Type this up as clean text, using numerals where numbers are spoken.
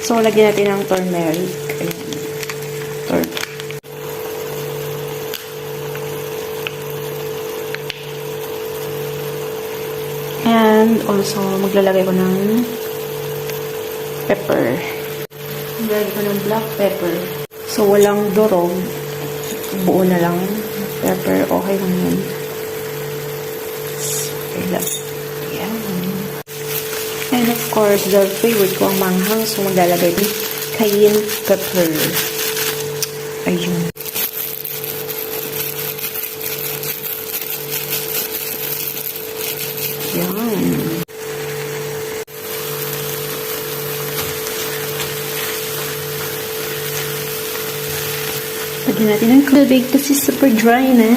So, lagyan natin ng turmeric. Ayan. And also, maglalagay ko ng pepper. Maglalagay ko ng black pepper. So, walang durog. Buo na lang. Pepper, okay lang yun. Ayan. And of course, the favorite ko ang manghang. So, maglalagay din cayenne pepper. Ayun. Yan. Lagyan natin ng tubig kasi super dry na.